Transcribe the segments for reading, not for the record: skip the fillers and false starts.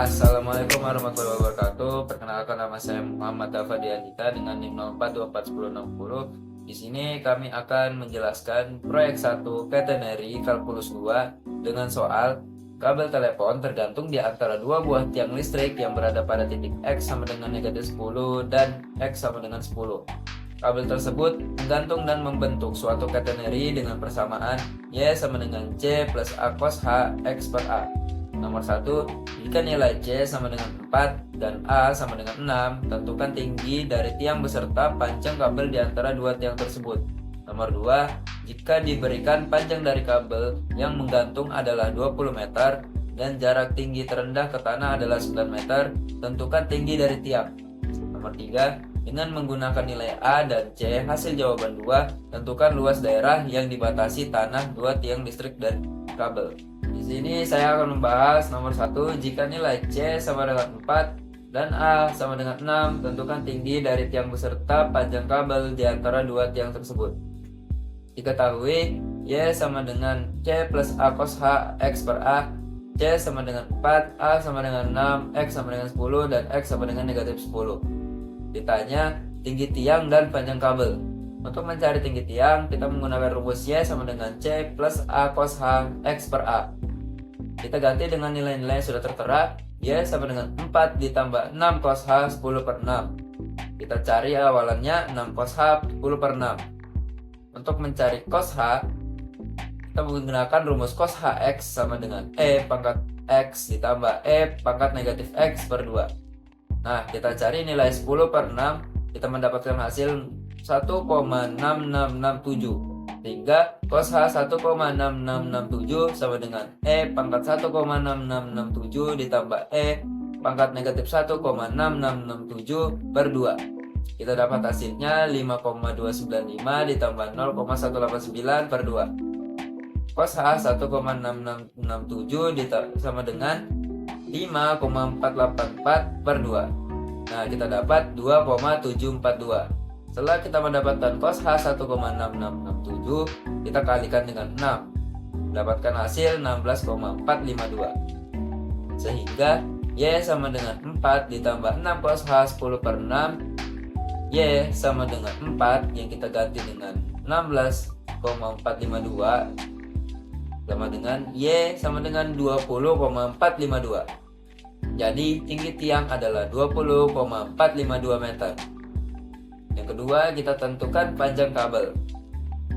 Assalamualaikum warahmatullahi wabarakatuh. Perkenalkan, nama saya Muhammad Dafadi Andika dengan NIM 04241060. Di sini kami akan menjelaskan proyek 1 Quaternary Kalkulus 2 dengan soal kabel telepon tergantung di antara dua buah tiang listrik yang berada pada titik X sama dengan negatif 10 dan X sama dengan 10. Kabel tersebut menggantung dan membentuk suatu quaternary dengan persamaan Y sama dengan C plus A cos H X per A. Nomor 1, jika nilai C sama dengan 4 dan A sama dengan 6, tentukan tinggi dari tiang beserta panjang kabel di antara dua tiang tersebut. Nomor 2, jika diberikan panjang dari kabel yang menggantung adalah 20 meter dan jarak tinggi terendah ke tanah adalah 9 meter, tentukan tinggi dari tiang. Nomor 3, dengan menggunakan nilai A dan C hasil jawaban 2, tentukan luas daerah yang dibatasi tanah dua tiang listrik dan kabel. Di sini saya akan membahas nomor 1, jika nilai C sama dengan 4 dan A sama dengan 6, tentukan tinggi dari tiang beserta panjang kabel di antara dua tiang tersebut. Diketahui Y sama dengan C plus A cos H X per A, C sama dengan 4, A sama dengan 6, X sama dengan 10, dan X sama dengan negatif 10. Ditanya tinggi tiang dan panjang kabel. Untuk mencari tinggi tiang, kita menggunakan rumus Y sama dengan C plus A cos H X per A. Kita ganti dengan nilai-nilai yang sudah tertera. Y sama dengan 4 ditambah 6 cos H 10 per 6. Kita cari awalannya 6 cos H 10 per 6. Untuk mencari cos H, kita menggunakan rumus cos HX sama dengan E pangkat X ditambah E pangkat negatif X per 2. Nah, kita cari nilai 10 per 6, kita mendapatkan hasil 1,6667. Sehingga cos H 1,6667 sama dengan E pangkat 1,6667 ditambah E pangkat negatif 1,6667 per 2. Kita dapat hasilnya 5,295 ditambah 0,189 per 2. Cos H 1,6667 sama dengan 5,484 per 2. Nah, kita dapat 2,742. Setelah kita mendapatkan cos H 1,6667, kita kalikan dengan 6. Mendapatkan hasil 16,452. Sehingga Y sama dengan 4 ditambah 6 cos H 10 per 6. Y sama dengan 4 yang kita ganti dengan 16,452 sama dengan Y sama dengan 20,452. Jadi tinggi tiang adalah 20,452 meter. Yang kedua, kita tentukan panjang kabel.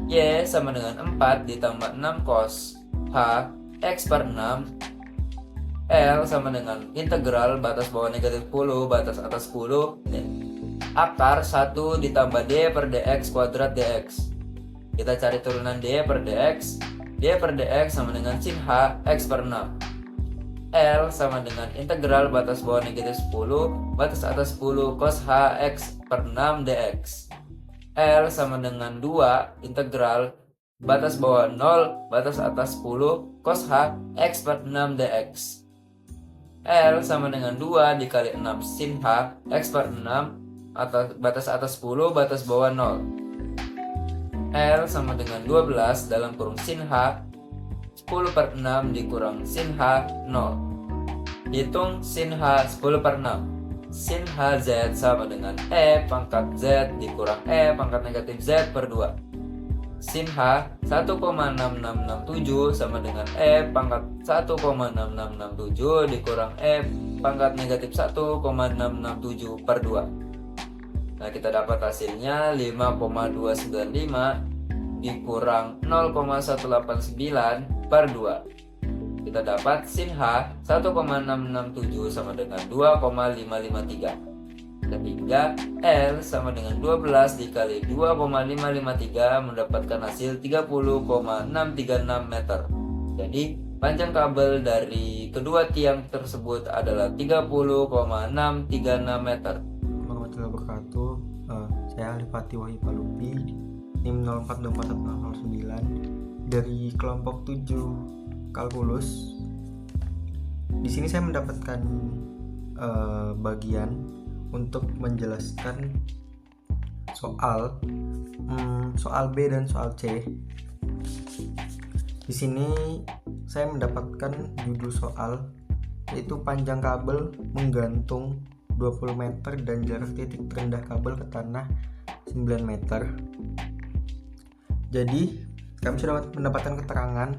Y sama dengan 4 ditambah 6 cos H X per 6. L sama dengan integral batas bawah negatif 10 batas atas 10 akar 1 ditambah D per dx kuadrat dx. Kita cari turunan D per dx. D per dx sama dengan sin H X per 6. L sama dengan integral batas bawah negatif 10 batas atas 10 cos H X per 6 dx. L sama dengan 2 integral batas bawah 0 batas atas 10 cos H X per 6 dx. L sama dengan 2 dikali 6 sin H X per 6 batas atas 10 batas bawah 0. L sama dengan 12 dalam kurung sin H 10 per 6 dikurang sin H 0. Hitung sin H 10 per 6. Sin HZ sama dengan E pangkat Z dikurang E pangkat negatif Z per 2. Sin H 1,6667 sama dengan E pangkat 1,6667 dikurang E pangkat negatif 1,667 per 2. Nah, kita dapat hasilnya 5,295 dikurang 0,189 per 2. Kita dapat sin H 1,667 sama dengan 2,553. Sehingga L sama dengan 12 dikali 2,553 mendapatkan hasil 30,636 meter. Jadi panjang kabel dari kedua tiang tersebut adalah 30,636 meter. Warahmatullahi wabarakatuh. Saya Alifati Wahyu Palupi, NIM 04241009 dari kelompok 7 kalkulus. Di sini saya mendapatkan bagian untuk menjelaskan soal B dan soal C. Di sini saya mendapatkan judul soal yaitu panjang kabel menggantung 20 meter dan jarak titik terendah kabel ke tanah 9 meter. Jadi kami sudah mendapatkan keterangan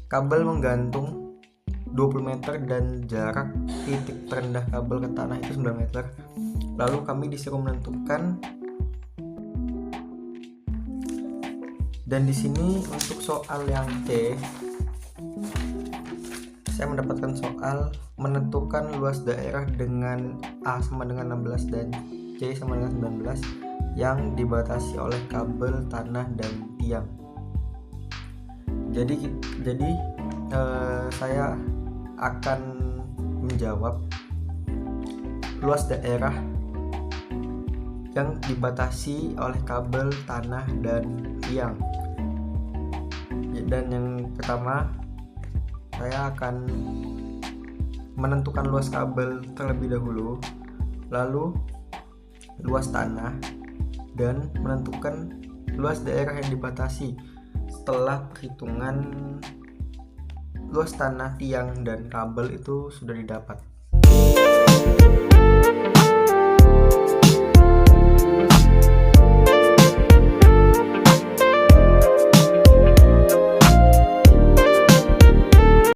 kabel menggantung 20 meter dan jarak titik terendah kabel ke tanah itu 9 meter. Lalu kami disuruh menentukan, dan di sini untuk soal yang C saya mendapatkan soal menentukan luas daerah dengan A sama dengan 16 dan C sama dengan 19 yang dibatasi oleh kabel, tanah, dan tiang. Jadi saya akan menjawab luas daerah yang dibatasi oleh kabel, tanah, dan tiang. Dan yang pertama, saya akan menentukan luas kabel terlebih dahulu, lalu luas tanah, dan menentukan luas daerah yang dibatasi setelah perhitungan luas tanah, tiang, dan kabel itu sudah didapat.